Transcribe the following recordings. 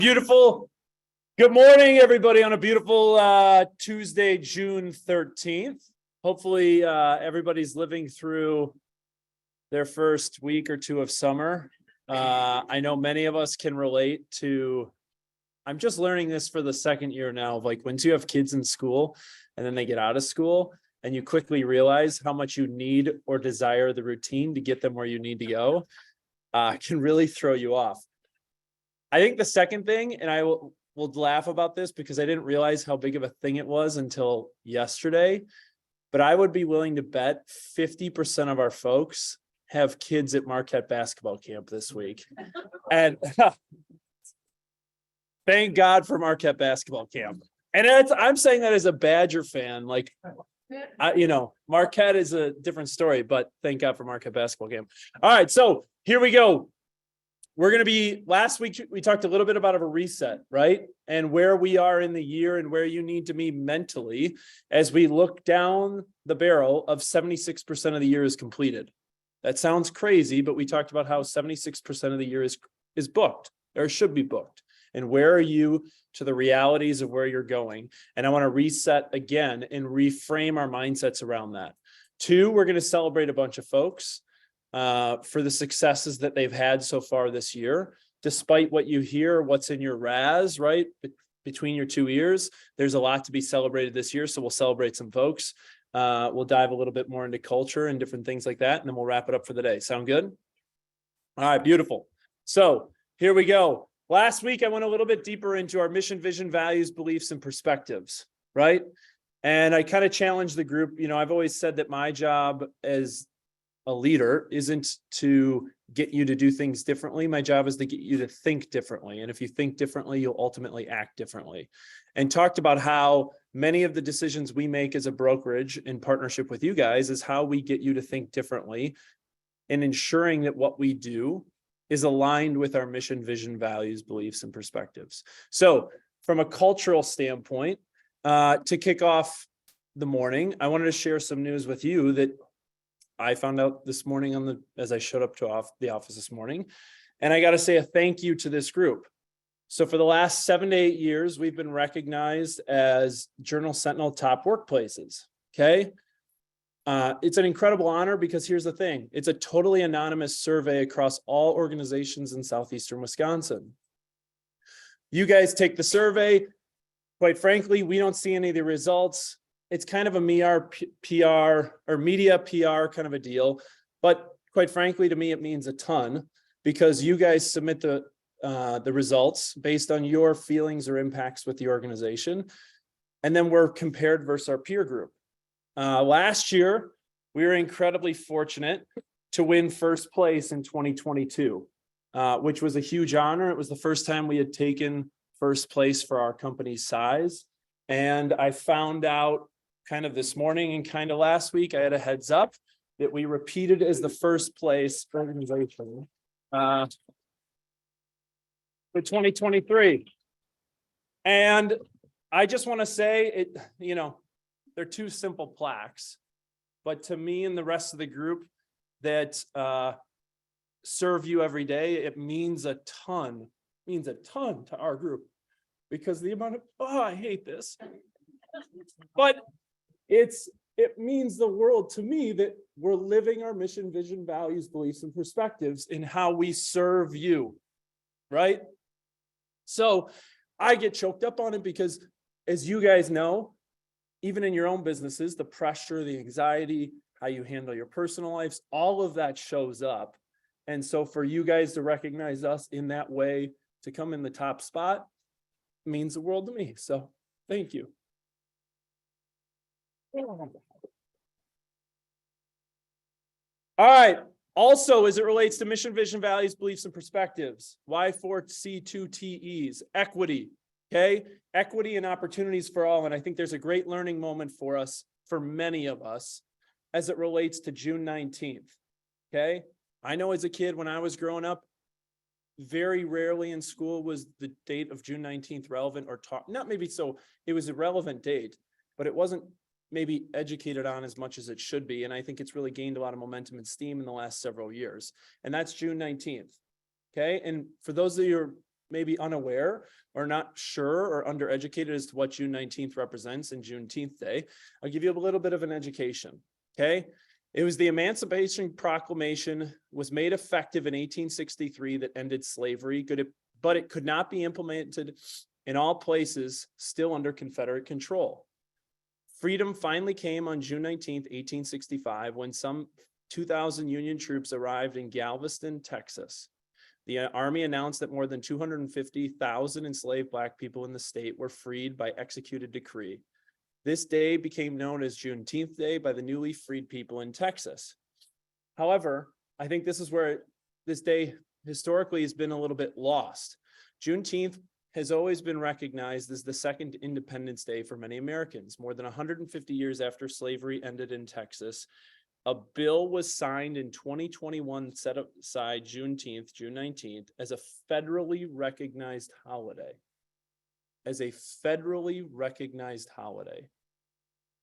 Beautiful. Good morning, everybody, on a beautiful Tuesday, June 13th. Hopefully, everybody's living through their first week or two of summer. I know many of us can relate to, I'm just learning this for the second year now, of like once you have kids in school and then they get out of school and you quickly realize how much you need or desire the routine to get them where you need to go, can really throw you off. I think the second thing, and I will laugh about this because I didn't realize how big of a thing it was until yesterday, but I would be willing to bet 50% of our folks have kids at Marquette basketball camp this week. And thank God for Marquette basketball camp. And I'm saying that as a Badger fan, like, Marquette is a different story, but thank God for Marquette basketball camp. All right, so here we go. We're going to be, last week, we talked a little bit about a reset, right? And where we are in the year and where you need to be mentally as we look down the barrel of 76% of the year is completed. That sounds crazy, but we talked about how 76% of the year is booked or should be booked. And where are you to the realities of where you're going? And I want to reset again and reframe our mindsets around that. 2, we're going to celebrate a bunch of folks for the successes that they've had so far this year. Despite what you hear, what's in your RAS, right? Between your 2 ears, there's a lot to be celebrated this year. So we'll celebrate some folks. We'll dive a little bit more into culture and different things like that. And then we'll wrap it up for the day. Sound good? All right, beautiful. So here we go. Last week, I went a little bit deeper into our mission, vision, values, beliefs, and perspectives, right? And I kind of challenged the group. I've always said that my job as a leader isn't to get you to do things differently. My job is to get you to think differently. And if you think differently, you'll ultimately act differently. And talked about how many of the decisions we make as a brokerage in partnership with you guys is how we get you to think differently and ensuring that what we do is aligned with our mission, vision, values, beliefs, and perspectives. So from a cultural standpoint, to kick off the morning, I wanted to share some news with you that I found out this morning as I showed up to the office this morning. And I got to say a thank you to this group. So for the last 7 to 8 years, we've been recognized as Journal Sentinel top workplaces. Okay. It's an incredible honor because here's the thing. It's a totally anonymous survey across all organizations in Southeastern Wisconsin. You guys take the survey. Quite frankly, we don't see any of the results. It's kind of a media PR kind of a deal. But quite frankly, to me, it means a ton because you guys submit the results based on your feelings or impacts with the organization. And then we're compared versus our peer group. Last year, we were incredibly fortunate to win first place in 2022, which was a huge honor. It was the first time we had taken first place for our company's size. And I found out kind of this morning and kind of last week, I had a heads up that we repeated as the first place organization for 2023. And I just want to say they're 2 simple plaques, but to me and the rest of the group that serve you every day, it means a ton to our group because the amount of, I hate this, but it means the world to me that we're living our mission, vision, values, beliefs, and perspectives in how we serve you, right? So I get choked up on it because as you guys know, even in your own businesses, the pressure, the anxiety, how you handle your personal lives, all of that shows up. And so for you guys to recognize us in that way, to come in the top spot, means the world to me. So thank you. All right. Also, as it relates to mission, vision, values, beliefs, and perspectives, Y4C2TEs, equity. Okay. Equity and opportunities for all. And I think there's a great learning moment for us, for many of us, as it relates to June 19th. Okay. I know as a kid, when I was growing up, very rarely in school was the date of June 19th relevant or taught. Not maybe so, it was a relevant date, but it wasn't maybe educated on as much as it should be. And I think it's really gained a lot of momentum and steam in the last several years. And that's June 19th. Okay. And for those of you maybe unaware or not sure or undereducated as to what June 19th represents and Juneteenth Day, I'll give you a little bit of an education, okay? It was the Emancipation Proclamation was made effective in 1863 that ended slavery, but it could not be implemented in all places still under Confederate control. Freedom finally came on June 19th, 1865, when some 2,000 Union troops arrived in Galveston, Texas. The Army announced that more than 250,000 enslaved Black people in the state were freed by executed decree. This day became known as Juneteenth Day by the newly freed people in Texas. However, I think this is where this day historically has been a little bit lost. Juneteenth has always been recognized as the second Independence Day for many Americans. More than 150 years after slavery ended in Texas, a bill was signed in 2021 set aside Juneteenth, June 19th, as a federally recognized holiday. As a federally recognized holiday.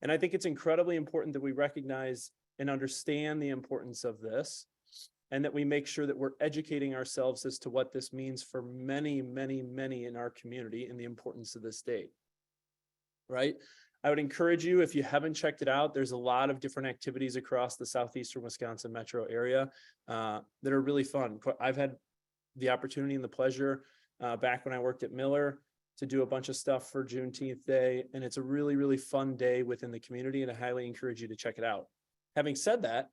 And I think it's incredibly important that we recognize and understand the importance of this, and that we make sure that we're educating ourselves as to what this means for many, many, many in our community and the importance of this date, right? I would encourage you, if you haven't checked it out, there's a lot of different activities across the southeastern Wisconsin metro area that are really fun. I've had the opportunity and the pleasure back when I worked at Miller to do a bunch of stuff for Juneteenth Day, and it's a really, really fun day within the community, and I highly encourage you to check it out. Having said that,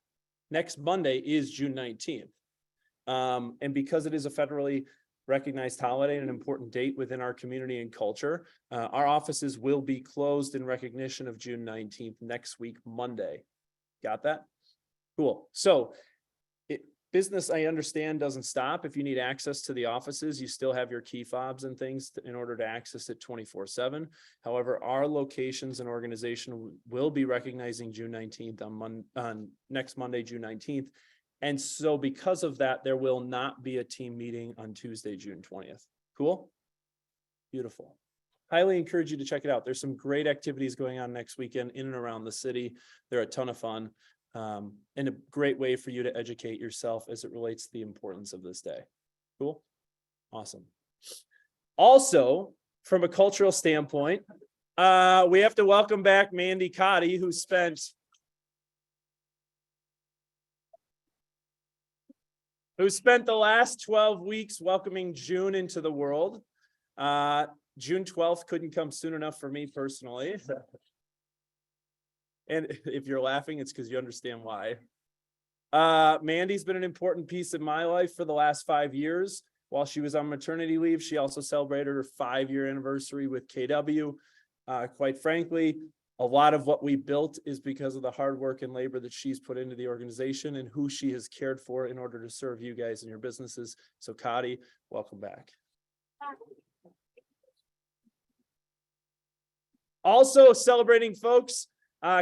next Monday is June 19th. And because it is a federally recognized holiday and an important date within our community and culture, our offices will be closed in recognition of June 19th next week, Monday. Got that? Cool. So business, I understand, doesn't stop. If you need access to the offices, you still have your key fobs and things in order to access it 24/7. However, our locations and organization will be recognizing June 19th on next Monday, June 19th. And so because of that, there will not be a team meeting on Tuesday, June 20th. Cool? Beautiful. Highly encourage you to check it out. There's some great activities going on next weekend in and around the city. They're a ton of fun. And a great way for you to educate yourself as it relates to the importance of this day. Cool? Awesome. Also, from a cultural standpoint, we have to welcome back Mandy Cotty, who spent the last 12 weeks welcoming June into the world. June 12th couldn't come soon enough for me personally. And if you're laughing, it's because you understand why. Mandy's been an important piece of my life for the last 5 years. While she was on maternity leave, she also celebrated her 5-year anniversary with KW. Quite frankly, a lot of what we built is because of the hard work and labor that she's put into the organization and who she has cared for in order to serve you guys and your businesses. So Cotty, welcome back. Also celebrating folks,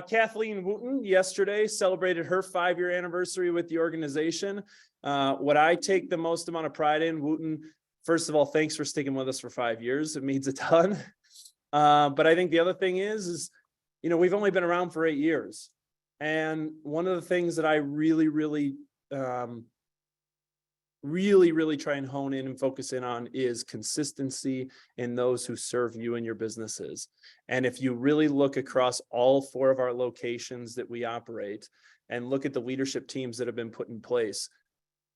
Kathleen Wooten yesterday celebrated her 5-year anniversary with the organization. What I take the most amount of pride in, Wooten, first of all, thanks for sticking with us for 5 years. It means a ton. But I think the other thing is, you know, we've only been around for 8 years. And one of the things that I really try and hone in and focus in on is consistency in those who serve you and your businesses. And if you really look across all 4 of our locations that we operate and look at the leadership teams that have been put in place,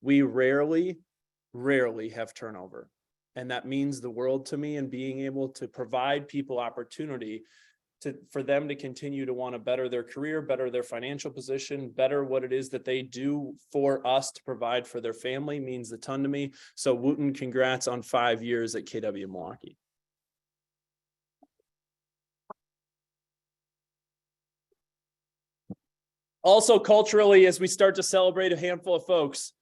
we rarely have turnover. And that means the world to me, and being able to provide people opportunity for them to continue to want to better their career, better their financial position, better what it is that they do for us to provide for their family means a ton to me. So Wooten, congrats on 5 years at KW Milwaukee. Also culturally, as we start to celebrate a handful of folks,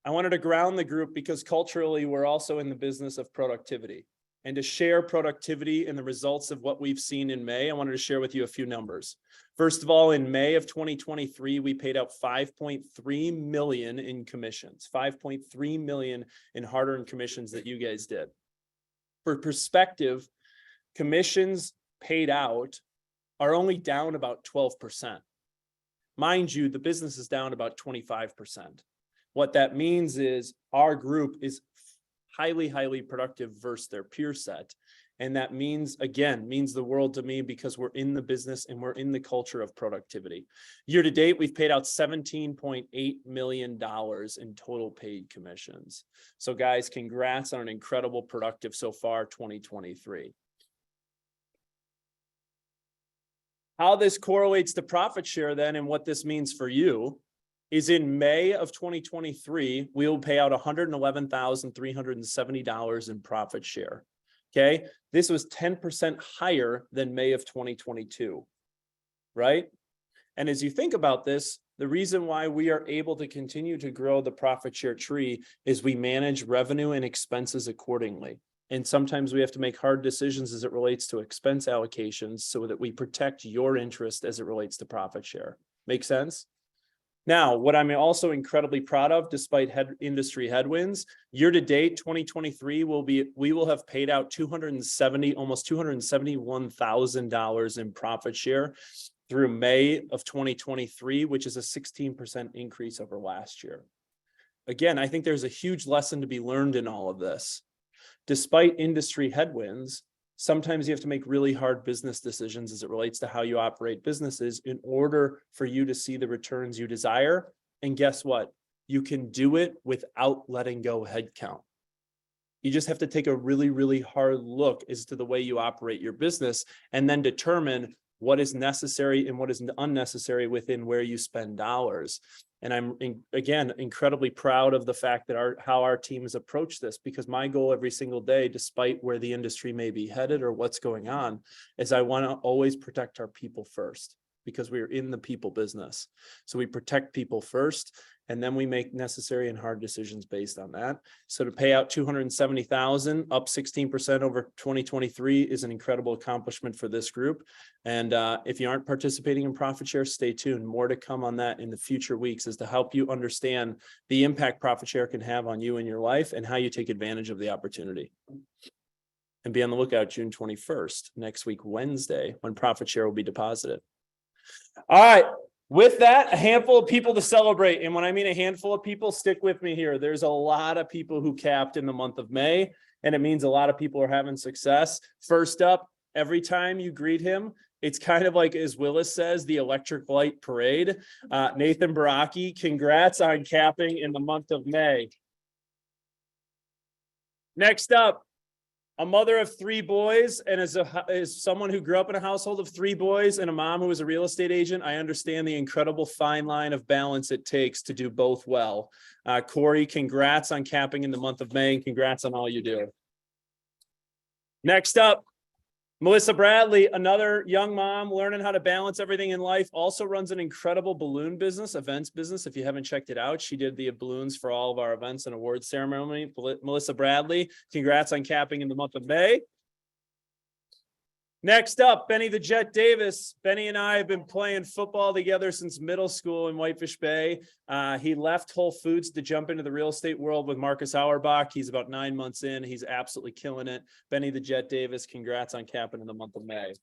I wanted to ground the group because culturally we're also in the business of productivity. And to share productivity and the results of what we've seen in May, I wanted to share with you a few numbers. First of all, in May of 2023, we paid out $5.3 million in commissions, $5.3 million in hard-earned commissions that you guys did. For perspective, commissions paid out are only down about 12%. Mind you, the business is down about 25%. What that means is our group is highly, highly productive versus their peer set. And that means the world to me because we're in the business and we're in the culture of productivity. Year to date, we've paid out $17.8 million in total paid commissions. So guys, congrats on an incredible productive so far 2023. How this correlates to profit share then and what this means for you is in May of 2023, we will pay out $111,370 in profit share. Okay, this was 10% higher than May of 2022, right? And as you think about this, the reason why we are able to continue to grow the profit share tree is we manage revenue and expenses accordingly. And sometimes we have to make hard decisions as it relates to expense allocations so that we protect your interest as it relates to profit share. Make sense? Now, what I'm also incredibly proud of, despite industry headwinds, year to date, 2023 we will have paid out almost $271,000 in profit share through May of 2023, which is a 16% increase over last year. Again, I think there's a huge lesson to be learned in all of this. Despite industry headwinds, sometimes you have to make really hard business decisions as it relates to how you operate businesses in order for you to see the returns you desire. And guess what? You can do it without letting go headcount. You just have to take a really, really hard look as to the way you operate your business and then determine what is necessary and what is unnecessary within where you spend dollars. And I'm, again, incredibly proud of the fact that how our team has approached this, because my goal every single day, despite where the industry may be headed or what's going on, is I want to always protect our people first, because we are in the people business. So we protect people first, and then we make necessary and hard decisions based on that. So to pay out $270,000, up 16% over 2023, is an incredible accomplishment for this group. And if you aren't participating in profit share, stay tuned. More to come on that in the future weeks as to help you understand the impact profit share can have on you and your life and how you take advantage of the opportunity. And be on the lookout June 21st, next week, Wednesday, when profit share will be deposited. All right. With that, a handful of people to celebrate. And when I mean a handful of people, stick with me here. There's a lot of people who capped in the month of May, and it means a lot of people are having success. First up, every time you greet him, it's kind of like, as Willis says, the electric light parade. Nathan Baraki, congrats on capping in the month of May. Next up, a mother of 3 boys, and as someone who grew up in a household of 3 boys and a mom who was a real estate agent, I understand the incredible fine line of balance it takes to do both well. Corey, congrats on capping in the month of May, and congrats on all you do. Next up, Melissa Bradley, another young mom learning how to balance everything in life, also runs an incredible balloon business, events business. If you haven't checked it out, she did the balloons for all of our events and awards ceremony. Melissa Bradley, congrats on capping in the month of May. Next up, Benny the Jet Davis. Benny and I have been playing football together since middle school in Whitefish Bay. He left Whole Foods to jump into the real estate world with Marcus Auerbach. He's about 9 months in. He's absolutely killing it. Benny the Jet Davis, congrats on capping in the month of May.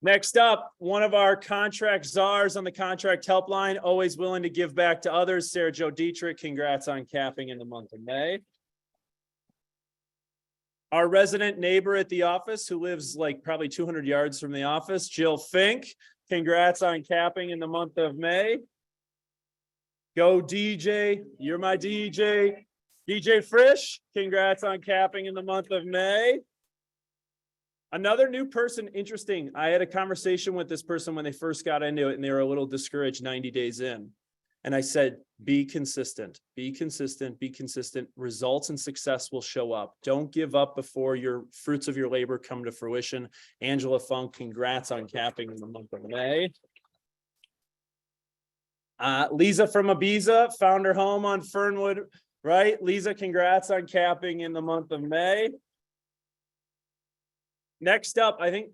Next up, one of our contract czars on the contract helpline, always willing to give back to others, Sarah Jo Dietrich, congrats on capping in the month of May. Our resident neighbor at the office, who lives like probably 200 yards from the office, Jill Fink, congrats on capping in the month of May. Go DJ, you're my DJ. DJ Frisch, congrats on capping in the month of May. Another new person, interesting. I had a conversation with this person when they first got into it and they were a little discouraged 90 days in. And I said, be consistent, be consistent, be consistent. Results and success will show up. Don't give up before your fruits of your labor come to fruition. Angela Funk, congrats on capping in the month of May. Lisa from Ibiza found her home on Fernwood, right? Lisa, congrats on capping in the month of May. Next up, I think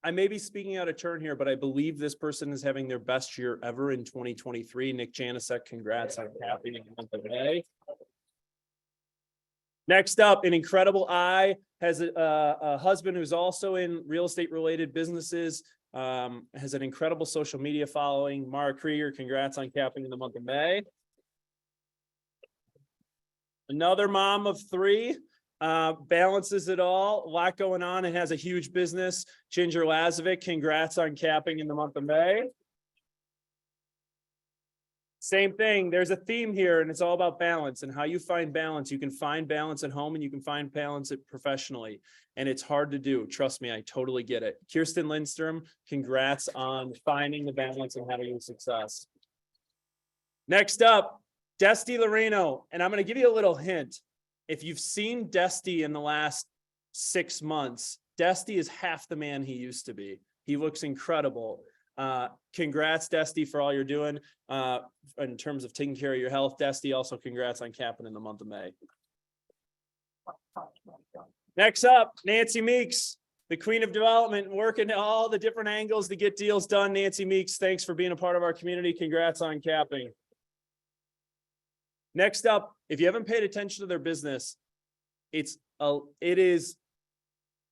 I may be speaking out of turn here, but I believe this person is having their best year ever in 2023. Nick Janicek, congrats on capping in the month of May. Next up, an incredible eye, has a husband who's also in real estate related businesses, has an incredible social media following. Mara Krieger, congrats on capping in the month of May. Another mom of three, balances it all, a lot going on and has a huge business. Ginger Lazovic, congrats on capping in the month of May. Same thing. There's a theme here and it's all about balance and how you find balance. You can find balance at home and you can find balance professionally. And it's hard to do. Trust me, I totally get it. Kirsten Lindstrom, congrats on finding the balance and having success. Next up, Desty Loreno. And I'm going to give you a little hint. If you've seen Desty in the last 6 months, Desty is half the man he used to be. He looks incredible. Congrats, Desty, for all you're doing in terms of taking care of your health. Desty, also congrats on capping in the month of May. Next up, Nancy Meeks, the queen of development, working all the different angles to get deals done. Nancy Meeks, thanks for being a part of our community. Congrats on capping. Next up, if you haven't paid attention to their business, it is,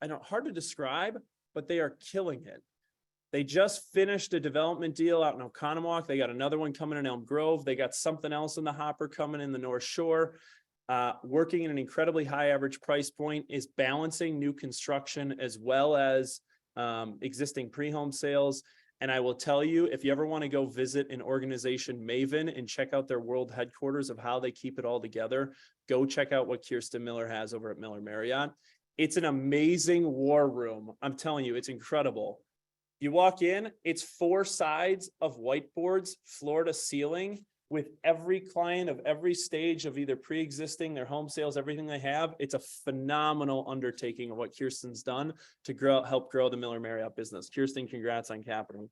I know, hard to describe, but they are killing it. They just finished a development deal out in Oconomowoc. They got another one coming in Elm Grove. They got something else in the hopper coming in the North Shore. Working in an incredibly high average price point, is balancing new construction as well as existing pre-home sales. And I will tell you, if you ever want to go visit an organization, Maven, and check out their world headquarters of how they keep it all together, go check out what Kirsten Miller has over at Miller Marriott. It's an amazing war room. I'm telling you, it's incredible. You walk in, it's 4 sides of whiteboards, floor to ceiling, with every client of every stage of either pre-existing, their home sales, everything they have. It's a phenomenal undertaking of what Kirsten's done to help grow the Miller Marriott business. Kirsten, congrats on capping.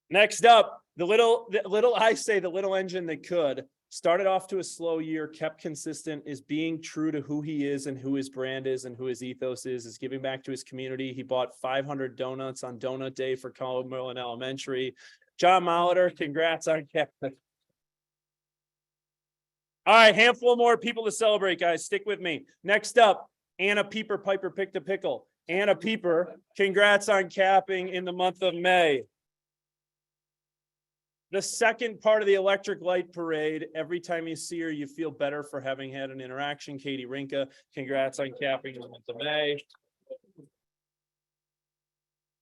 Next up, the little engine that could. Started off to a slow year, kept consistent, is being true to who he is and who his brand is and who his ethos is giving back to his community. He bought 500 donuts on Donut Day for Cumberland Elementary. John Molitor, congrats on capping. All right, handful more people to celebrate, guys. Stick with me. Next up, Anna Pieper, Piper picked a pickle. Anna Pieper, congrats on capping in the month of May. The second part of the electric light parade, every time you see her, you feel better for having had an interaction. Katie Rinka, congrats on capping in the month of May.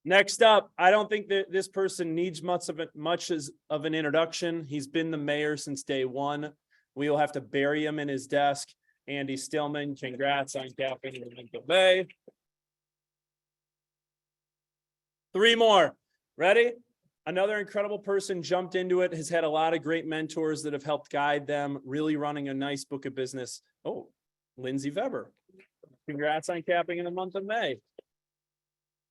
Next up, I don't think that this person needs much of an introduction. He's been the mayor since day one. We will have to bury him in his desk. Andy Stillman, congrats on capping in the month of May. 3 more. Ready? Another incredible person jumped into it, has had a lot of great mentors that have helped guide them, really running a nice book of business. Oh, Lindsay Weber. Congrats on capping in the month of May.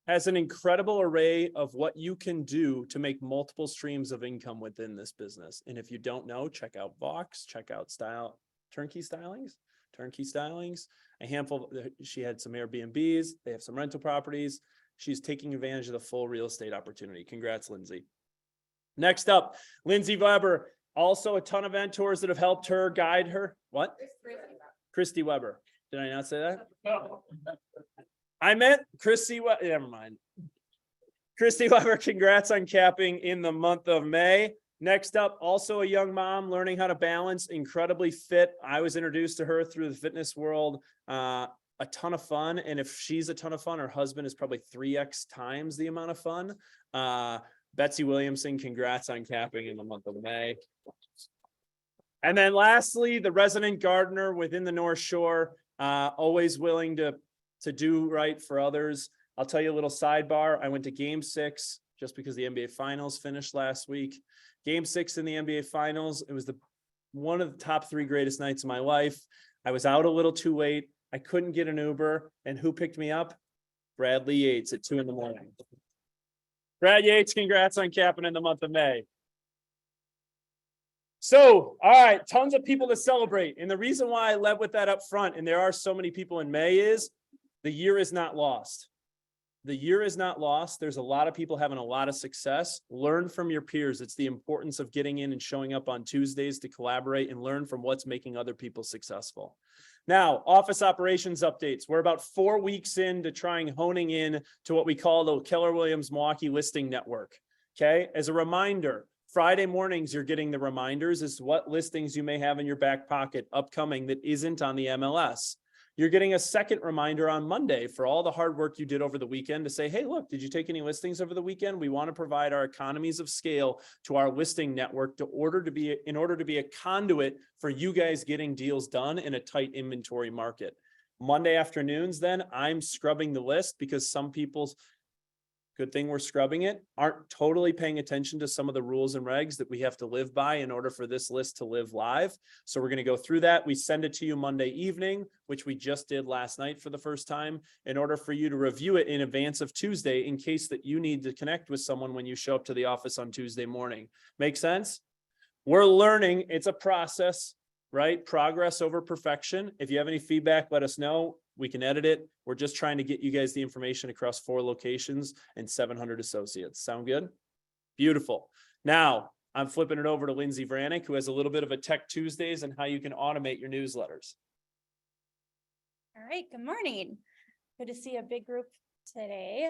Has an incredible array of what you can do to make multiple streams of income within this business. And if you don't know, check out Vox, check out Turnkey Stylings, a handful. She had some Airbnbs. They have some rental properties. She's taking advantage of the full real estate opportunity. Congrats, Lindsay. Next up, Lindsay Weber. Also a ton of mentors that have helped her, guide her. What? Christy Weber. Did I not say that? No. I meant Christy Weber. Never mind. Christy Weber, congrats on capping in the month of May. Next up, also a young mom learning how to balance, incredibly fit. I was introduced to her through the fitness world. A ton of fun. And if she's a ton of fun, her husband is probably 3x times the amount of fun. Betsy Williamson, congrats on capping in the month of May. And then lastly, the resident gardener within the North Shore, always willing to do right for others. I'll tell you a little sidebar. I went to Game 6 just because the NBA Finals finished last week. Game 6 in the NBA Finals. It was one of the top 3 greatest nights of my life. I was out a little too late. I couldn't get an Uber. And who picked me up? Bradley Yates at 2 a.m. Brad Yates, congrats on capping in the month of May. So, all right, tons of people to celebrate. And the reason why I led with that up front, and there are so many people in May, is the year is not lost. The year is not lost. There's a lot of people having a lot of success. Learn from your peers. It's the importance of getting in and showing up on Tuesdays to collaborate and learn from what's making other people successful. Now, office operations updates. We're about 4 weeks into honing in to what we call the Keller Williams Milwaukee Listing Network. Okay. As a reminder, Friday mornings, you're getting the reminders as to what listings you may have in your back pocket upcoming that isn't on the MLS. You're getting a second reminder on Monday for all the hard work you did over the weekend to say, hey, look, did you take any listings over the weekend? We want to provide our economies of scale to our listing network in order to be a conduit for you guys getting deals done in a tight inventory market. Monday afternoons, then I'm scrubbing the list because some people's, good thing we're scrubbing it, aren't totally paying attention to some of the rules and regs that we have to live by in order for this list to live live. So we're going to go through that. We send it to you Monday evening, which we just did last night for the first time, in order for you to review it in advance of Tuesday in case that you need to connect with someone when you show up to the office on Tuesday morning. Make sense? We're learning. It's a process, right? Progress over perfection. If you have any feedback, let us know. We can edit it. We're just trying to get you guys the information across 4 locations and 700 associates. Sound good? Beautiful. Now I'm flipping it over to Lindsay Vranek, who has a little bit of a Tech Tuesdays and how you can automate your newsletters. All right. Good morning. Good to see a big group today.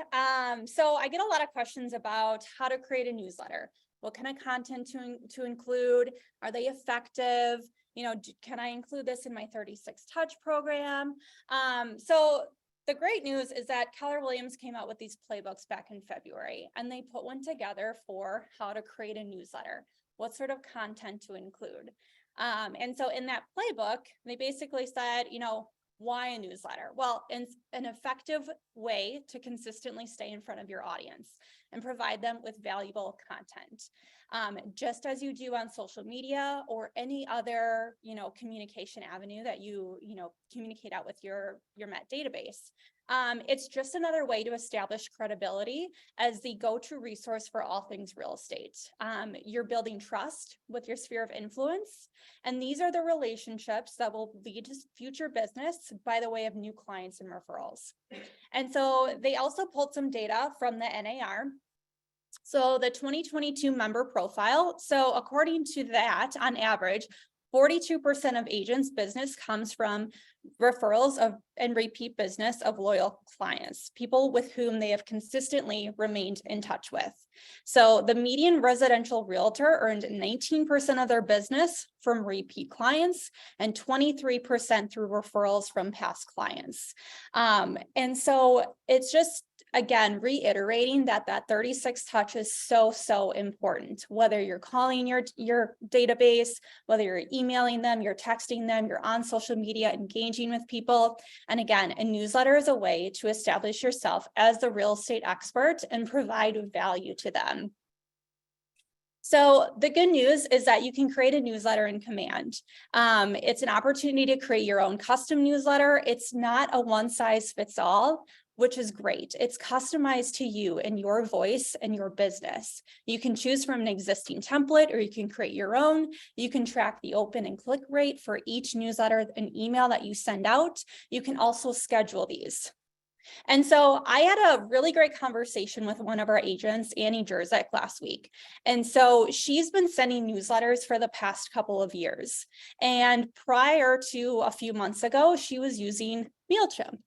So I get a lot of questions about how to create a newsletter. What kind of content to include? Are they effective? You know, can I include this in my 36 Touch program? So the great news is that Keller Williams came out with these playbooks back in February, and they put one together for how to create a newsletter, what sort of content to include. And so in that playbook, they basically said, you know, why a newsletter? Well, it's an effective way to consistently stay in front of your audience and provide them with valuable content. Just as you do on social media or any other, you know, communication avenue that you communicate out with your Met database. It's just another way to establish credibility as the go-to resource for all things real estate. You're building trust with your sphere of influence, and these are the relationships that will lead to future business by the way of new clients and referrals. And so they also pulled some data from the NAR. So the 2022 member profile. So according to that, on average, 42% of agents' business comes from referrals of and repeat business of loyal clients, people with whom they have consistently remained in touch with. So the median residential realtor earned 19% of their business from repeat clients and 23% through referrals from past clients. And so it's just, again, reiterating that 36 touch is so important, whether you're calling your database, whether you're emailing them, you're texting them, you're on social media, engaging with people. And again, a newsletter is a way to establish yourself as the real estate expert and provide value to them. So the good news is that you can create a newsletter in Command. It's an opportunity to create your own custom newsletter. It's not a one-size-fits-all, which is great. It's customized to you and your voice and your business. You can choose from an existing template, or you can create your own. You can track the open and click rate for each newsletter and email that you send out. You can also schedule these. And so I had a really great conversation with one of our agents, Annie Jerzak, last week. And so she's been sending newsletters for the past couple of years. And prior to a few months ago, she was using MailChimp.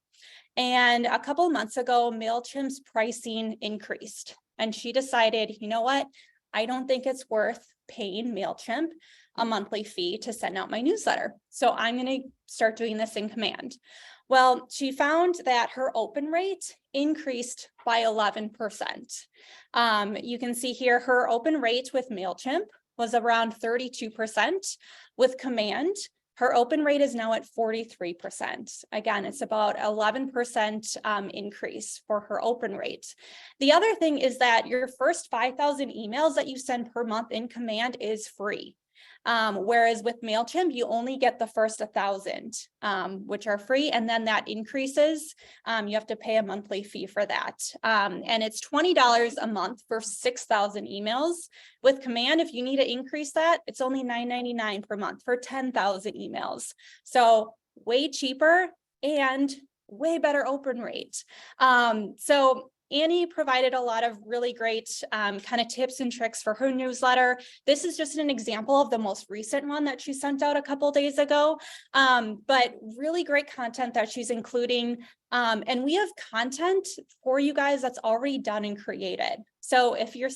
And a couple of months ago, MailChimp's pricing increased. And she decided, you know what? I don't think it's worth paying MailChimp a monthly fee to send out my newsletter. So I'm going to start doing this in Command. Well, she found that her open rate increased by 11%. You can see here her open rate with MailChimp was around 32%. With Command, her open rate is now at 43%. Again, it's about 11% increase for her open rate. The other thing is that your first 5,000 emails that you send per month in Command is free. Whereas with MailChimp, you only get the first 1,000, which are free, and then that increases. You have to pay a monthly fee for that. And it's $20 a month for 6,000 emails. With Command, if you need to increase that, it's only $9.99 per month for 10,000 emails. So way cheaper and way better open rate. So Annie provided a lot of really great kind of tips and tricks for her newsletter. This is just an example of the most recent one that she sent out a couple days ago, but really great content that she's including And we have content for you guys that's already done and created. So if you're,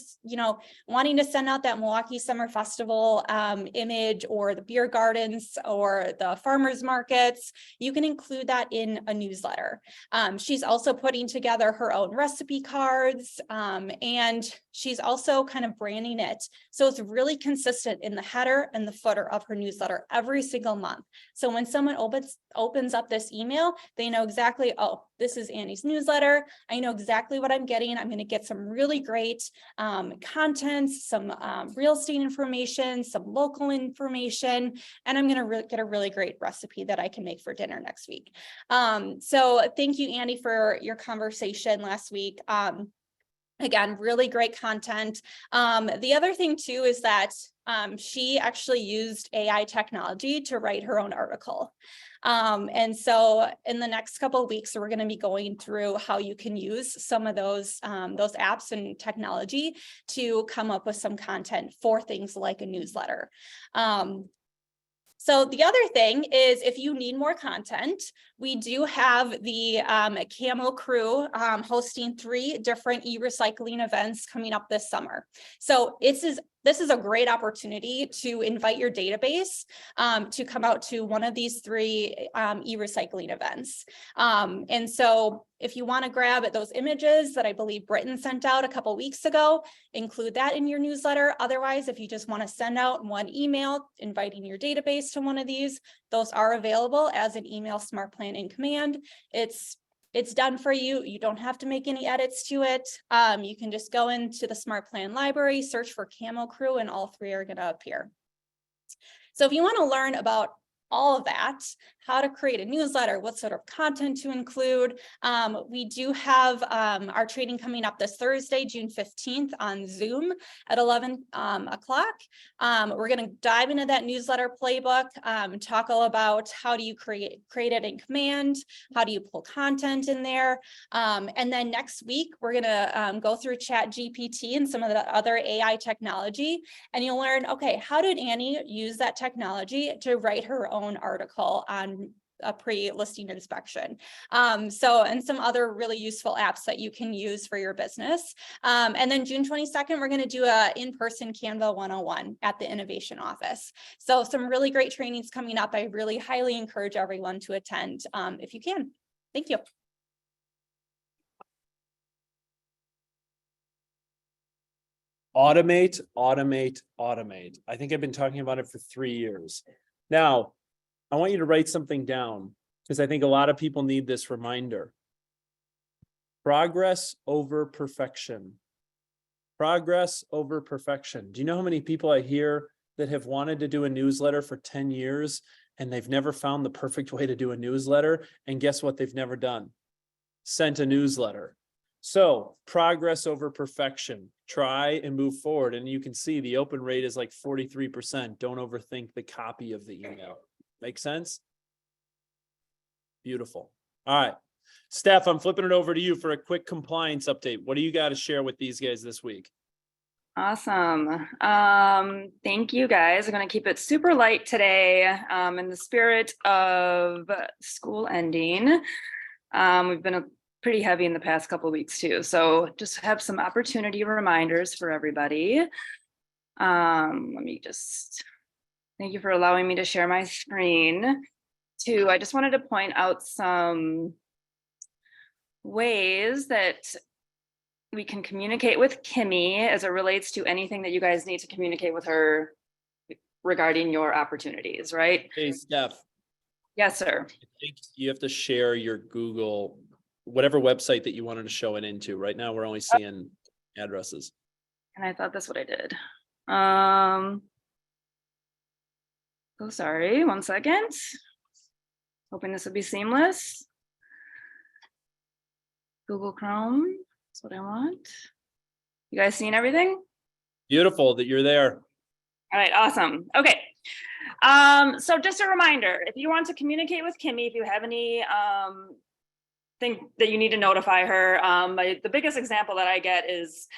wanting to send out that Milwaukee Summer Festival image, or the beer gardens or the farmers markets, you can include that in a newsletter. She's also putting together her own recipe cards, and she's also kind of branding it. So it's really consistent in the header and the footer of her newsletter every single month. So when someone opens up this email, they know exactly, oh, this is Annie's newsletter. I know exactly what I'm getting. I'm going to get some really great content, some real estate information, some local information, and I'm going to get a really great recipe that I can make for dinner next week. So thank you, Annie, for your conversation last week. Again, really great content. The other thing too is that she actually used AI technology to write her own article. And so in the next couple of weeks, we're going to be going through how you can use some of those apps and technology to come up with some content for things like a newsletter. So the other thing is, if you need more content, we do have the Camo Crew hosting 3 different e-recycling events coming up this summer. So this is a great opportunity to invite your database to come out to one of these 3 e-recycling events. And so if you want to grab those images that I believe Britton sent out a couple weeks ago, include that in your newsletter. Otherwise, if you just want to send out one email inviting your database to one of these, those are available as an email smart plan in command. It's done for you. You don't have to make any edits to it. You can just go into the Smart Plan library, search for Camo Crew, and all 3 are going to appear. So if you want to learn about all of that, how to create a newsletter, what sort of content to include. We do have our training coming up this Thursday, June 15th on Zoom at 11 o'clock. We're going to dive into that newsletter playbook, talk all about how do you create it in command, how do you pull content in there. And then next week, we're going to go through ChatGPT and some of the other AI technology, and you'll learn, okay, how did Annie use that technology to write her own article on a pre-listing inspection. And some other really useful apps that you can use for your business. And then June 22nd, we're going to do a in-person Canva 101 at the Innovation Office. So some really great trainings coming up. I really highly encourage everyone to attend if you can. Thank you. Automate, automate, automate. I think I've been talking about it for 3 years. Now, I want you to write something down because I think a lot of people need this reminder. Progress over perfection. Progress over perfection. Do you know how many people I hear that have wanted to do a newsletter for 10 years and they've never found the perfect way to do a newsletter? And guess what they've never done? Sent a newsletter. So progress over perfection. Try and move forward. And you can see the open rate is like 43%. Don't overthink the copy of the email. Make sense? Beautiful. All right. Steph, I'm flipping it over to you for a quick compliance update. What do you got to share with these guys this week? Awesome. Thank you guys. I'm going to keep it super light today in the spirit of school ending. We've been pretty heavy in the past couple of weeks too. So just have some opportunity reminders for everybody. Thank you for allowing me to share my screen. I just wanted to point out some ways that we can communicate with Kimmy as it relates to anything that you guys need to communicate with her regarding your opportunities, right? Hey, Steph. Yes, sir. I think you have to share your Google, whatever website that you wanted to show it into. Right now, we're only seeing addresses. And I thought that's what I did. Oh, sorry, 1 second. Hoping this would be seamless. Google Chrome, that's what I want. You guys seeing everything? Beautiful that you're there. All right, awesome. Okay. So just a reminder, if you want to communicate with Kimmy, if you have any thing that you need to notify her, the biggest example that I get is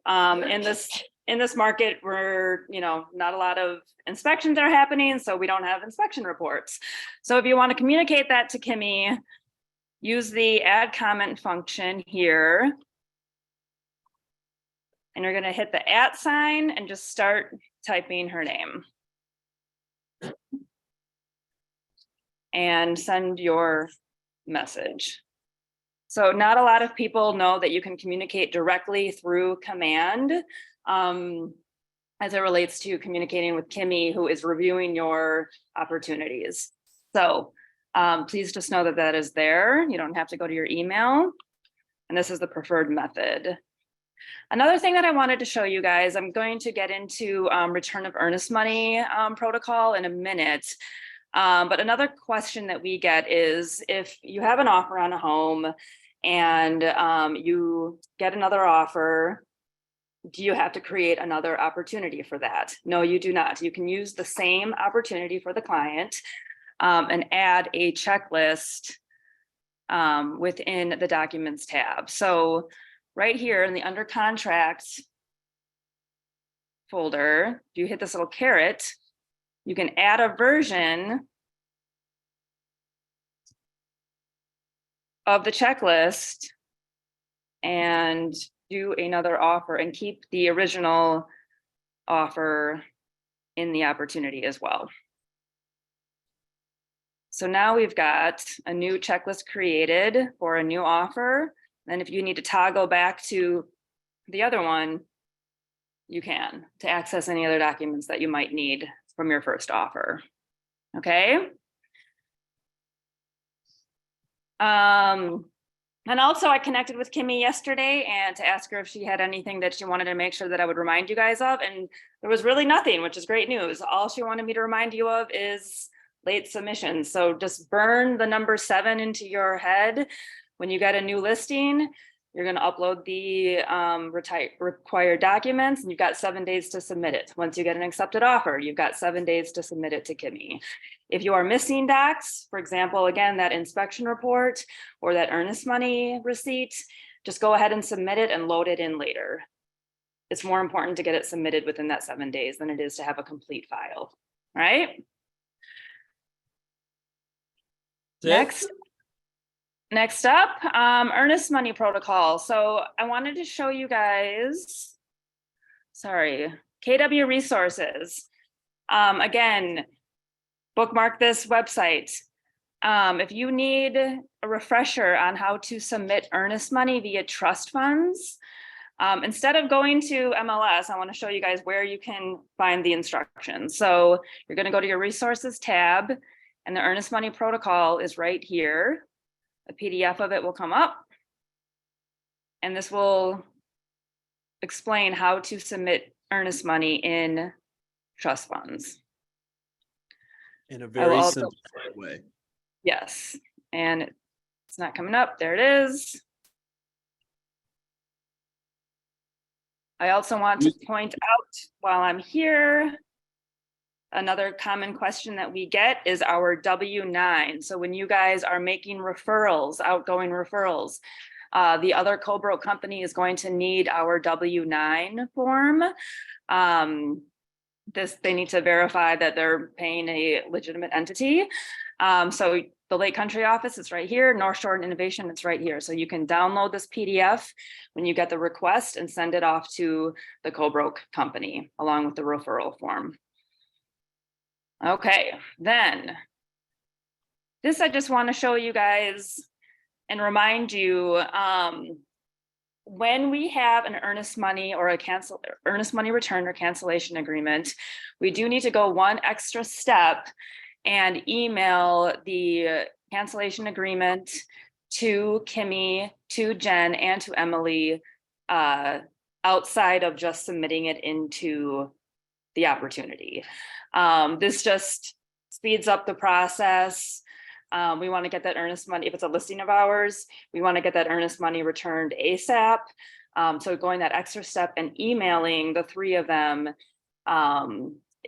in this market where, not a lot of inspections are happening, so we don't have inspection reports. So if you want to communicate that to Kimmy, use the add comment function here. And you're gonna hit the @ sign and just start typing her name. And send your message. So not a lot of people know that you can communicate directly through command as it relates to communicating with Kimmy, who is reviewing your opportunities. So please just know that that is there. You don't have to go to your email. And this is the preferred method. Another thing that I wanted to show you guys, I'm going to get into return of earnest money protocol in a minute. But another question that we get is if you have an offer on a home and you get another offer, do you have to create another opportunity for that? No, you do not. You can use the same opportunity for the client and add a checklist within the documents tab. So right here in the under contract folder, if you hit this little caret, you can add a version of the checklist and do another offer and keep the original offer in the opportunity as well. So now we've got a new checklist created for a new offer. And if you need to toggle back to the other one, you can to access any other documents that you might need from your first offer. Okay. And also I connected with Kimmy yesterday and to ask her if she had anything that she wanted to make sure that I would remind you guys of. And there was really nothing, which is great news. All she wanted me to remind you of is late submissions. So just burn the number 7 into your head. When you get a new listing, you're going to upload the required documents and you've got 7 days to submit it. Once you get an accepted offer, you've got 7 days to submit it to Kimmy. If you are missing docs, for example, again, that inspection report or that earnest money receipt, just go ahead and submit it and load it in later. It's more important to get it submitted within that 7 days than it is to have a complete file, right? Next up, earnest money protocol. So I wanted to show you guys, KW Resources. Again, bookmark this website. If you need a refresher on how to submit earnest money via trust funds, instead of going to MLS, I want to show you guys where you can find the instructions. So you're going to go to your resources tab and the earnest money protocol is right here. A PDF of it will come up and this will explain how to submit earnest money in trust funds. In a very simple way. Yes, and it's not coming up. There it is. I also want to point out while I'm here, another common question that we get is our W-9. So when you guys are making referrals, outgoing referrals, the other co-broke company is going to need our W-9 form. They need to verify that they're paying a legitimate entity. So the Lake Country office is right here, North Shore Innovation, it's right here. So you can download this PDF when you get the request and send it off to the co-broke company along with the referral form. Okay, then this I just want to show you guys and remind you, when we have an earnest money or earnest money return or cancellation agreement, we do need to go one extra step and email the cancellation agreement to Kimmy, to Jen, and to Emily outside of just submitting it into the opportunity. This just speeds up the process. We want to get that earnest money, if it's a listing of ours, we want to get that earnest money returned ASAP. So going that extra step and emailing the 3 of them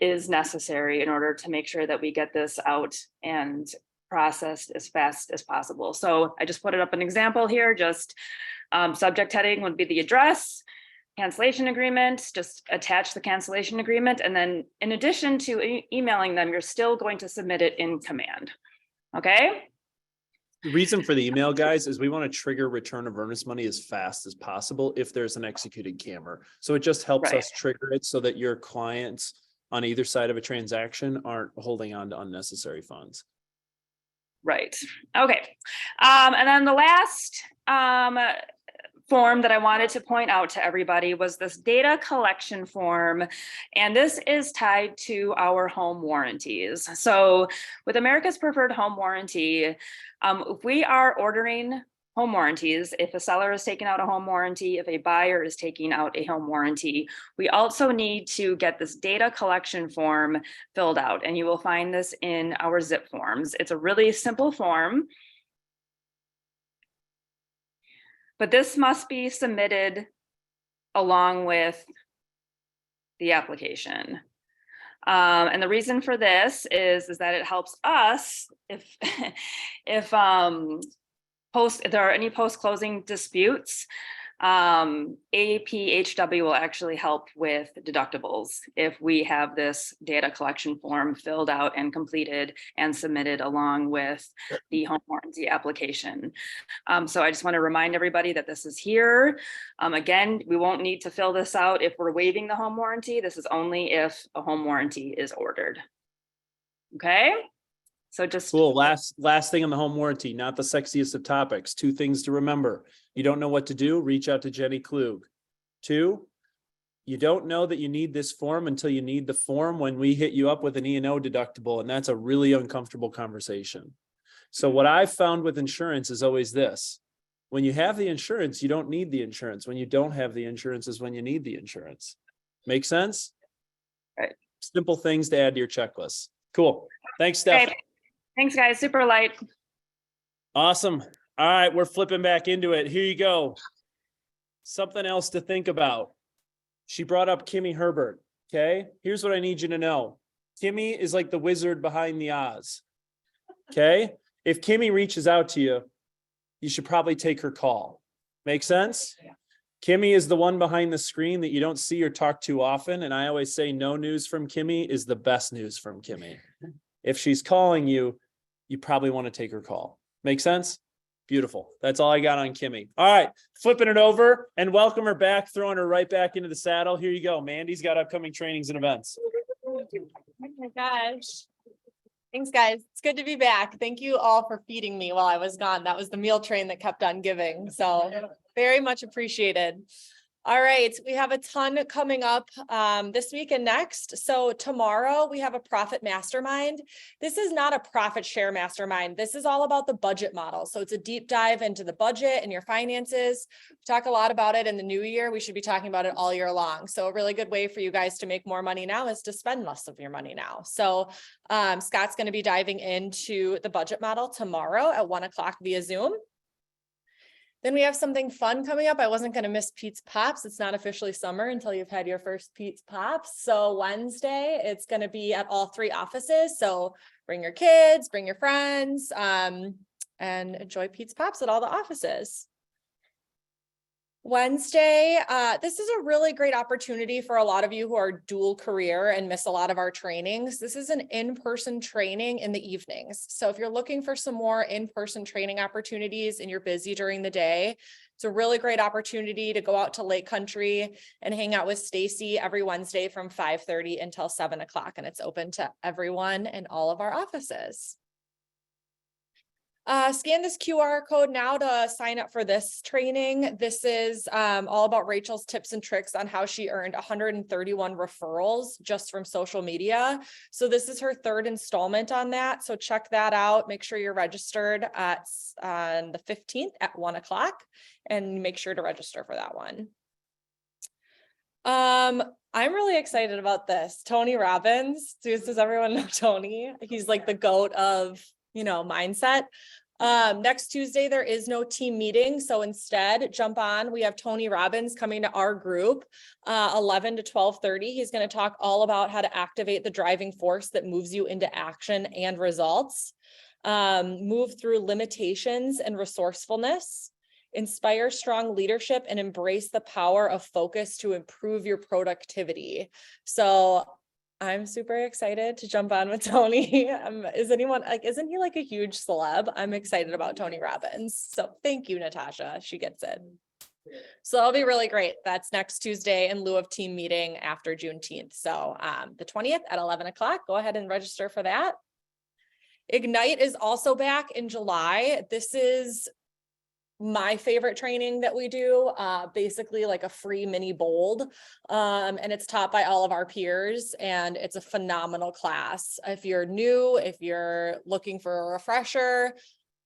is necessary in order to make sure that we get this out and processed as fast as possible. So I just put it up an example here, just subject heading would be the address, cancellation agreement, just attach the cancellation agreement. And then in addition to emailing them, you're still going to submit it in command. Okay. The reason for the email, guys, is we want to trigger return of earnest money as fast as possible if there's an executed camera. So it just helps Right. us trigger it so that your clients on either side of a transaction aren't holding on to unnecessary funds. Right. Okay. And then the last form that I wanted to point out to everybody was this data collection form. And this is tied to our home warranties. So with America's Preferred Home Warranty, if we are ordering home warranties, if a seller is taking out a home warranty, if a buyer is taking out a home warranty, we also need to get this data collection form filled out. And you will find this in our zip forms. It's a really simple form, but this must be submitted along with the application. And the reason for this is that it helps us if if there are any post-closing disputes, APHW will actually help with deductibles if we have this data collection form filled out and completed and submitted along with the home warranty application. So I just want to remind everybody that this is here. Again, we won't need to fill this out if we're waiving the home warranty. This is only if a home warranty is ordered. Okay? So just Cool. Last thing on the home warranty, not the sexiest of topics. 2 things to remember. You don't know what to do, reach out to Jenny Klug. 2, you don't know that you need this form until you need the form when we hit you up with an E&O deductible, and that's a really uncomfortable conversation. So what I've found with insurance is always this. When you have the insurance, you don't need the insurance. When you don't have the insurance is when you need the insurance. Make sense? Right. Simple things to add to your checklist. Cool. Thanks, Steph. okay. Thanks, guys. Super light. Awesome. All right, we're flipping back into it. Here you go. Something else to think about. She brought up Kimmy Herbert. Okay, here's what I need you to know. Kimmy is like the wizard behind the Oz. Okay, if Kimmy reaches out to you, you should probably take her call. Make sense? Kimmy is the one behind the screen that you don't see or talk to often. And I always say no news from Kimmy is the best news from Kimmy. If she's calling you, you probably want to take her call. Make sense? Beautiful. That's all I got on Kimmy. All right, flipping it over and welcome her back, throwing her right back into the saddle. Here you go. Mandy's got upcoming trainings and events. Oh my gosh. Thanks, guys. It's good to be back. Thank you all for feeding me while I was gone. That was the meal train that kept on giving. So very much appreciated. All right, we have a ton coming up this week and next. So tomorrow we have a profit mastermind. This is not a profit share mastermind. This is all about the budget model. So it's a deep dive into the budget and your finances. We talk a lot about it in the new year. We should be talking about it all year long. So a really good way for you guys to make more money now is to spend less of your money now. So Scott's going to be diving into the budget model tomorrow at 1 o'clock via Zoom. Then we have something fun coming up. I wasn't going to miss Pete's Pops. It's not officially summer until you've had your first Pete's Pops. So Wednesday, it's going to be at all 3 offices. So bring your kids, bring your friends, and enjoy Pete's Pops at all the offices. Wednesday, this is a really great opportunity for a lot of you who are dual career and miss a lot of our trainings. This is an in-person training in the evenings. So if you're looking for some more in-person training opportunities and you're busy during the day, it's a really great opportunity to go out to Lake Country and hang out with Stacy every Wednesday from 5:30 until 7 o'clock. And it's open to everyone in all of our offices. Scan this QR code now to sign up for this training. This is all about Rachel's tips and tricks on how she earned 131 referrals just from social media. So this is her 3rd installment on that. So check that out. Make sure you're registered on the 15th at 1 o'clock and make sure to register for that one. I'm really excited about this. Tony Robbins. Does everyone know Tony? He's like the GOAT of mindset. Next Tuesday, there is no team meeting. So instead, jump on. We have Tony Robbins coming to our group, 11 to 12:30. He's going to talk all about how to activate the driving force that moves you into action and results. Move through limitations and resourcefulness. Inspire strong leadership and embrace the power of focus to improve your productivity. So I'm super excited to jump on with Tony. Is anyone like, isn't he like a huge celeb? I'm excited about Tony Robbins. So thank you, Natasha. She gets it. So that'll be really great. That's next Tuesday in lieu of team meeting after Juneteenth. So the 20th at 11 o'clock, go ahead and register for that. Ignite is also back in July. This is my favorite training that we do, basically like a free mini bold. And it's taught by all of our peers, and it's a phenomenal class. If you're new, if you're looking for a refresher,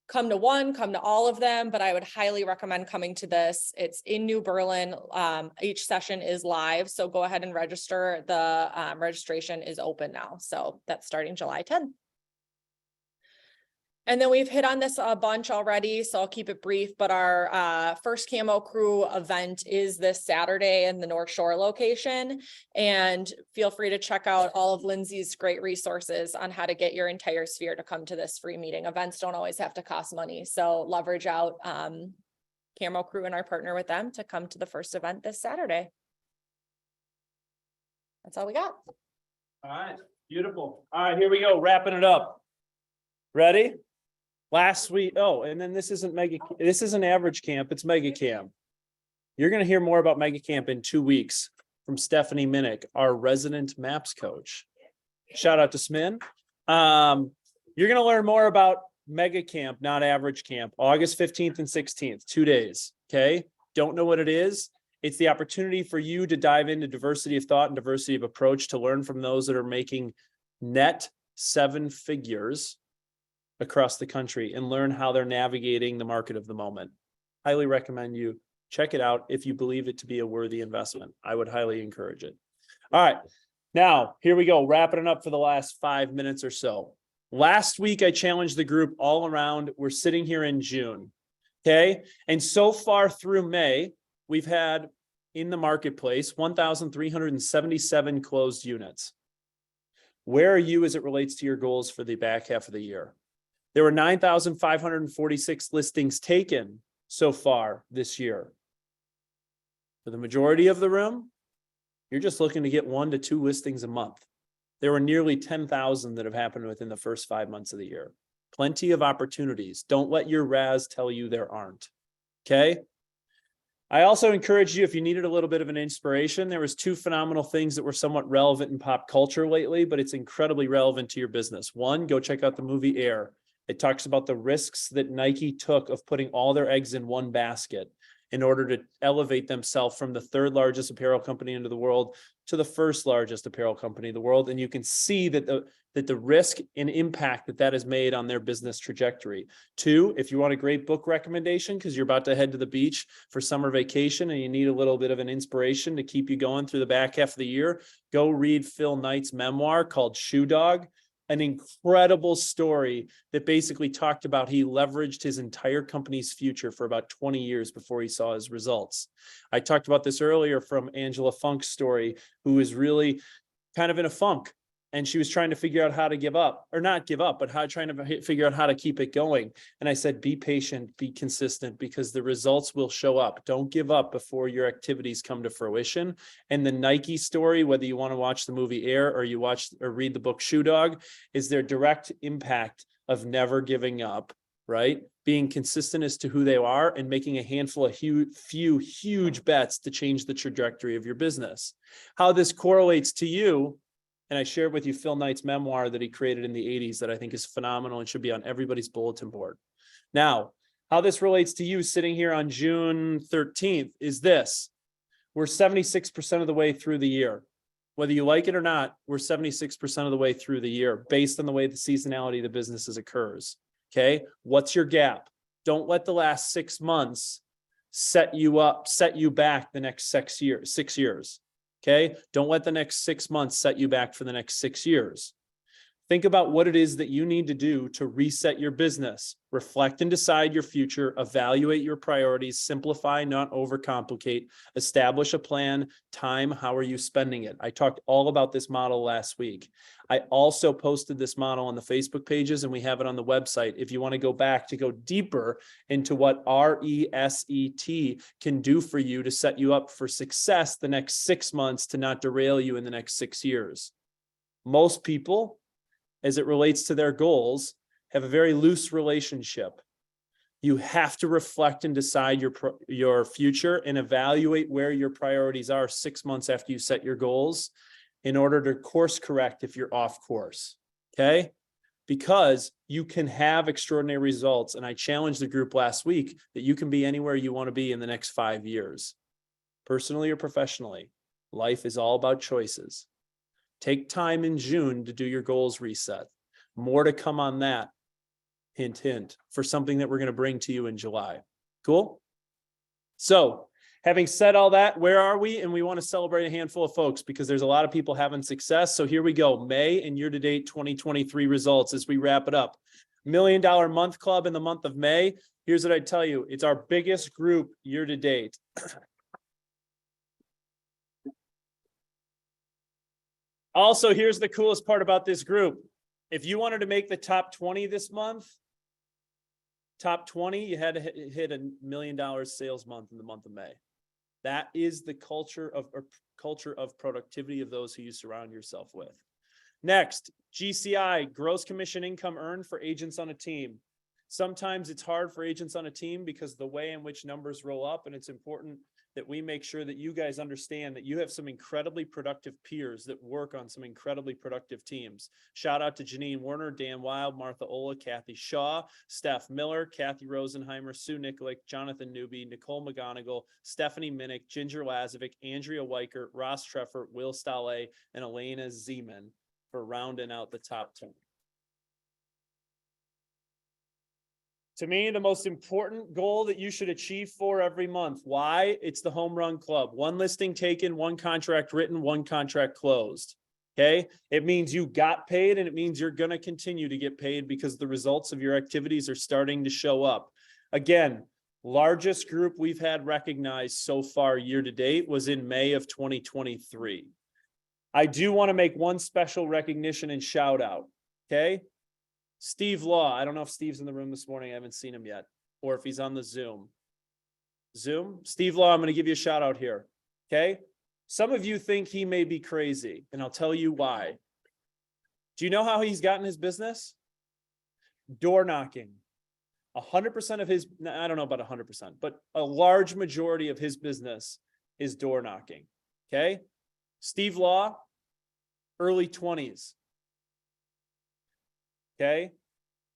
come to one, come to all of them, but I would highly recommend coming to this. It's in New Berlin. Each session is live, so go ahead and register. The registration is open now. So that's starting July 10th. And then we've hit on this a bunch already, so I'll keep it brief, but our first Camo Crew event is this Saturday in the North Shore location. And feel free to check out all of Lindsay's great resources on how to get your entire sphere to come to this free meeting. Events don't always have to cost money, so leverage out Camo Crew and our partner with them to come to the first event this Saturday. That's all we got. All right, beautiful. All right, here we go, wrapping it up. Ready? Last week, oh, and then this isn't this isn't average camp, it's mega camp. You're gonna hear more about mega camp in 2 weeks from Stephanie Minnick, our resident MAPS coach. Shout out to Smin. You're gonna learn more about mega camp, not average camp, August 15th and 16th, 2 days. Okay, don't know what it is. It's the opportunity for you to dive into diversity of thought and diversity of approach, to learn from those that are making net 7 figures across the country and learn how they're navigating the market of the moment. Highly recommend you check it out if you believe it to be a worthy investment. I would highly encourage it. All right, now here we go, wrapping it up for the last 5 minutes or so. Last week, I challenged the group all around. We're sitting here in June, okay? And so far through May, we've had in the marketplace 1,377 closed units. Where are you as it relates to your goals for the back half of the year? There were 9,546 listings taken so far this year. For the majority of the room, you're just looking to get 1 to 2 listings a month. There were nearly 10,000 that have happened within the first 5 months of the year. Plenty of opportunities. Don't let your RAS tell you there aren't. Okay. I also encourage you, if you needed a little bit of an inspiration, there was 2 phenomenal things that were somewhat relevant in pop culture lately, but it's incredibly relevant to your business. One, go check out the movie Air. It talks about the risks that Nike took of putting all their eggs in one basket in order to elevate themselves from the 3rd largest apparel company in the world to the 1st largest apparel company in the world. And you can see that the risk and impact that has made on their business trajectory. 2, if you want a great book recommendation, because you're about to head to the beach for summer vacation and you need a little bit of an inspiration to keep you going through the back half of the year, go read Phil Knight's memoir called Shoe Dog. An incredible story that basically talked about he leveraged his entire company's future for about 20 years before he saw his results. I talked about this earlier from Angela Funk's story, who was really kind of in a funk. And she was trying to figure out how to give up, or not give up, but trying to figure out how to keep it going. And I said, be patient, be consistent, because the results will show up. Don't give up before your activities come to fruition. And the Nike story, whether you want to watch the movie Air or you watch or read the book Shoe Dog, is their direct impact of never giving up, right? Being consistent as to who they are and making a handful of few huge bets to change the trajectory of your business. How this correlates to you. And I shared with you Phil Knight's memoir that he created in the 80s that I think is phenomenal and should be on everybody's bulletin board. Now, how this relates to you sitting here on June 13th is this. We're 76% of the way through the year. Whether you like it or not, we're 76% of the way through the year based on the way the seasonality of the businesses occurs. Okay. What's your gap? Don't let the last 6 months set you back the next 6 years. Okay. Don't let the next 6 months set you back for the next 6 years. Think about what it is that you need to do to reset your business, reflect and decide your future, evaluate your priorities, simplify, not overcomplicate, establish a plan, time, how are you spending it? I talked all about this model last week. I also posted this model on the Facebook pages and we have it on the website. If you want to go back to go deeper into what RESET can do for you to set you up for success the next 6 months to not derail you in the next 6 years. Most people, as it relates to their goals, have a very loose relationship. You have to reflect and decide your future and evaluate where your priorities are 6 months after you set your goals in order to course correct if you're off course. Okay? Because you can have extraordinary results. And I challenged the group last week that you can be anywhere you want to be in the next 5 years, personally or professionally. Life is all about choices. Take time in June to do your goals reset. More to come on that. Hint, hint, for something that we're going to bring to you in July. Cool? So, having said all that, where are we? And we want to celebrate a handful of folks because there's a lot of people having success. So here we go. May and year-to-date 2023 results as we wrap it up. $1 Million Month Club in the month of May. Here's what I tell you. It's our biggest group year-to-date. Also, here's the coolest part about this group. If you wanted to make the top 20 this month, top 20, you had to hit $1 million sales month in the month of May. That is the culture of productivity of those who you surround yourself with. Next, GCI, gross commission income earned for agents on a team. Sometimes it's hard for agents on a team because of the way in which numbers roll up, and it's important that we make sure that you guys understand that you have some incredibly productive peers that work on some incredibly productive teams. Shout out to Janine Warner, Dan Wild, Martha Ola, Kathy Shaw, Steph Miller, Kathy Rosenheimer, Sue Nikolic, Jonathan Newby, Nicole McGonigal, Stephanie Minnick, Ginger Lazovic, Andrea Weicker, Ross Treffer, Will Stale, and Elena Zeman for rounding out the top 10. To me, the most important goal that you should achieve for every month. Why? It's the home run club. One listing taken, one contract written, one contract closed. Okay. It means you got paid, and it means you're going to continue to get paid because the results of your activities are starting to show up. Again, largest group we've had recognized so far year to date was in May of 2023. I do want to make one special recognition and shout out. Okay. Steve Law. I don't know if Steve's in the room this morning. I haven't seen him yet, or if he's on the Zoom. Steve Law, I'm going to give you a shout out here. Okay. Some of you think he may be crazy, and I'll tell you why. Do you know how he's gotten his business? Door knocking. 100% of his, I don't know about 100%, but a large majority of his business is door knocking. Okay. Steve Law, early 20s. Okay.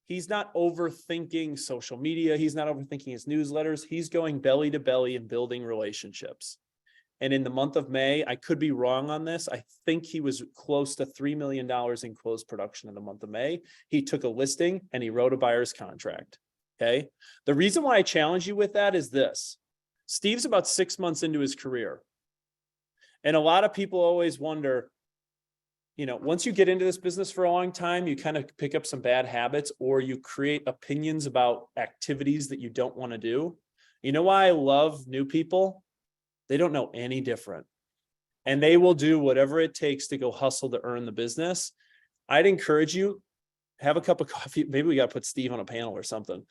He's not overthinking social media. He's not overthinking his newsletters. He's going belly to belly and building relationships. And in the month of May, I could be wrong on this. I think he was close to $3 million in closed production in the month of May. He took a listing and he wrote a buyer's contract. Okay. The reason why I challenge you with that is this. Steve's about 6 months into his career. And a lot of people always wonder, you know, once you get into this business for a long time, you kind of pick up some bad habits, or you create opinions about activities that you don't want to do. You know why I love new people? They don't know any different. And they will do whatever it takes to go hustle to earn the business. I'd encourage you, have a cup of coffee. Maybe we got to put Steve on a panel or something.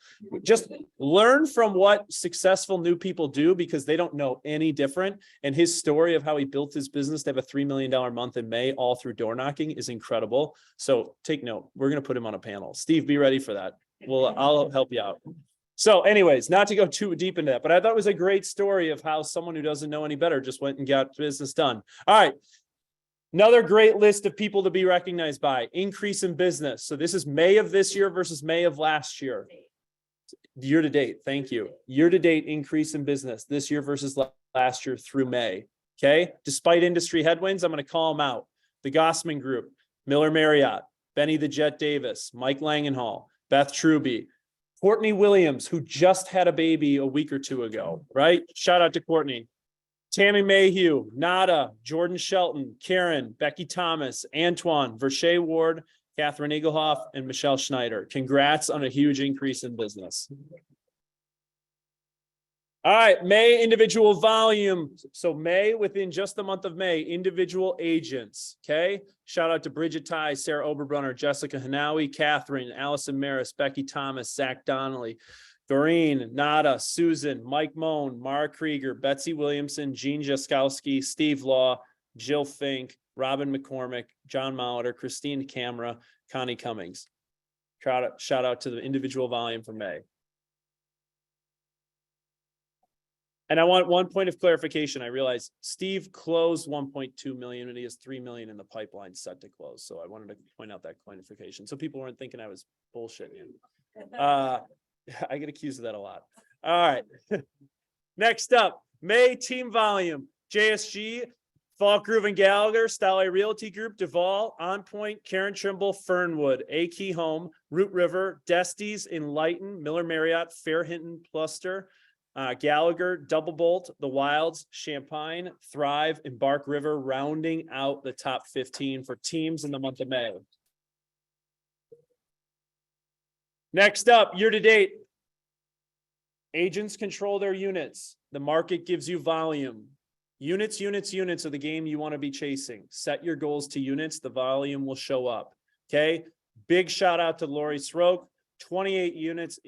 Just learn from what successful new people do, because they don't know any different. And his story of how he built his business to have a $3 million month in May, all through door knocking, is incredible. So take note. We're going to put him on a panel. Steve, be ready for that. Well, I'll help you out. So anyways, not to go too deep into that, but I thought it was a great story of how someone who doesn't know any better just went and got business done. All right. Another great list of people to be recognized by: increase in business. So this is May of this year versus May of last year. Year to date. Thank you. Year to date increase in business this year versus last year through May. Okay. Despite industry headwinds, I'm going to call them out. The Gossman Group, Miller Marriott, Benny the Jet Davis, Mike Langenhall, Beth Truby, Courtney Williams, who just had a baby a week or two ago, right? Shout out to Courtney. Tammy Mayhew, Nada, Jordan Shelton, Karen, Becky Thomas, Antoine, Vershay Ward, Catherine Eaglehoff, and Michelle Schneider. Congrats on a huge increase in business. All right, May individual volume. So May, within just the month of May, individual agents, okay? Shout out to Bridget Ty, Sarah Oberbrunner, Jessica Hanawi, Catherine, Allison Maris, Becky Thomas, Zach Donnelly, Doreen, Nada, Susan, Mike Moan, Mara Krieger, Betsy Williamson, Jean Jaskowski, Steve Law, Jill Fink, Robin McCormick, John Molitor, Christine Camera, Connie Cummings. Shout out to the individual volume for May. And I want one point of clarification. I realize Steve closed 1.2 million and he has 3 million in the pipeline set to close. So I wanted to point out that clarification. So people weren't thinking I was bullshitting. I get accused of that a lot. All right. Next up, May team volume, JSG, Falk Grove and Gallagher, Style Realty Group, Duval, On Point, Karen Trimble, Fernwood, A Key Home, Root River, Desties, Enlighten, Miller Marriott, Fair Hinton, Cluster, Gallagher, Double Bolt, The Wilds, Champaign, Thrive, and Bark River, rounding out the top 15 for teams in the month of May. Next up, year to date. Agents control their units. The market gives you volume. Units are the game you want to be chasing. Set your goals to units. The volume will show up. Okay. Big shout out to Lori Sroke. 28 units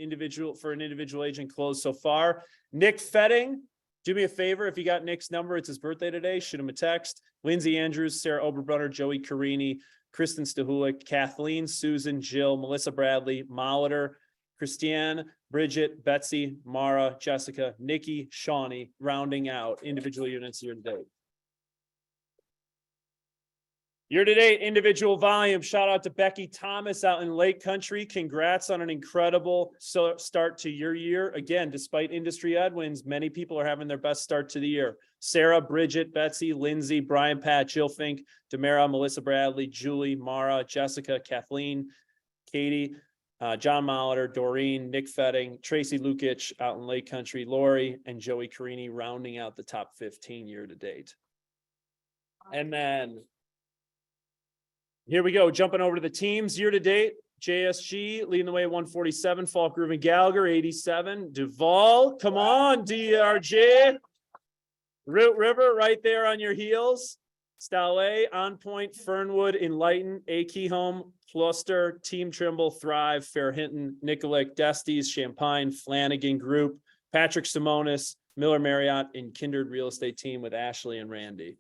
for an individual agent closed so far. Nick Fetting, do me a favor. If you got Nick's number, it's his birthday today. Shoot him a text. Lindsay Andrews, Sarah Oberbrunner, Joey Carini, Kristen Stahulik, Kathleen, Susan, Jill, Melissa Bradley, Molitor, Christiane, Bridget, Betsy, Mara, Jessica, Nikki, Shawnee, rounding out individual units year to date. Year to date, individual volume. Shout out to Becky Thomas out in Lake Country. Congrats on an incredible start to your year. Again, despite industry headwinds, many people are having their best start to the year. Sarah, Bridget, Betsy, Lindsay, Brian, Pat, Jill Fink, Demara, Melissa Bradley, Julie, Mara, Jessica, Kathleen, Katie, John Molitor, Doreen, Nick Fetting, Tracy Lukic out in Lake Country, Lori, and Joey Carini rounding out the top 15 year to date. And then here we go, jumping over to the teams year to date. JSG leading the way 147, Falk Grove and Gallagher 87, Duval, come on, DRJ. Root River right there on your heels. Style, On Point, Fernwood, Enlighten, A Key Home, Cluster, Team Trimble, Thrive, Fair Hinton, Nicollet, Desties, Champaign, Flanagan Group, Patrick Simonis, Miller Marriott, and Kindred Real Estate Team with Ashley and Randy.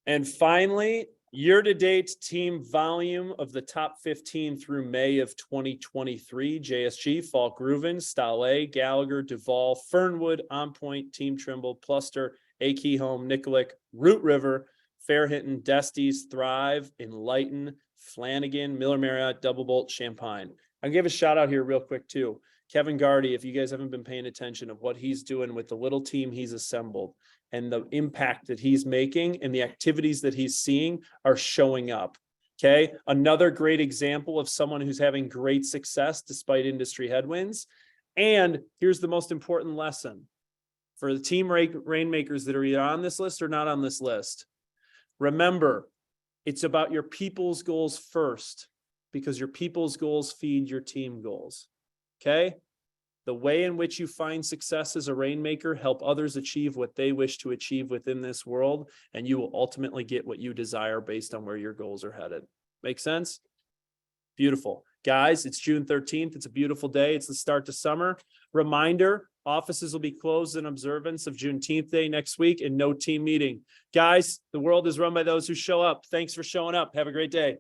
And finally, year-to-date team volume of the top 15 through May of 2023, JSG, Falk Grooven, Style, Gallagher, Duval, Fernwood, On Point, Team Trimble, Cluster, A Key Home, Nicollet, Root River, Fair Hinton, Desties, Thrive, Enlighten, Flanagan, Miller Marriott, Double Bolt, Champaign. I'll give a shout out here real quick too. Kevin Gardy, if you guys haven't been paying attention of what he's doing with the little team he's assembled and the impact that he's making and the activities that he's seeing are showing up. Okay. Another great example of someone who's having great success despite industry headwinds. And here's the most important lesson for the team rainmakers that are either on this list or not on this list. Remember, it's about your people's goals first, because your people's goals feed your team goals. Okay. The way in which you find success as a rainmaker, help others achieve what they wish to achieve within this world, and you will ultimately get what you desire based on where your goals are headed. Make sense? Beautiful. Guys, it's June 13th. It's a beautiful day. It's the start to summer. Reminder, offices will be closed in observance of Juneteenth Day next week and no team meeting. Guys, the world is run by those who show up. Thanks for showing up. Have a great day.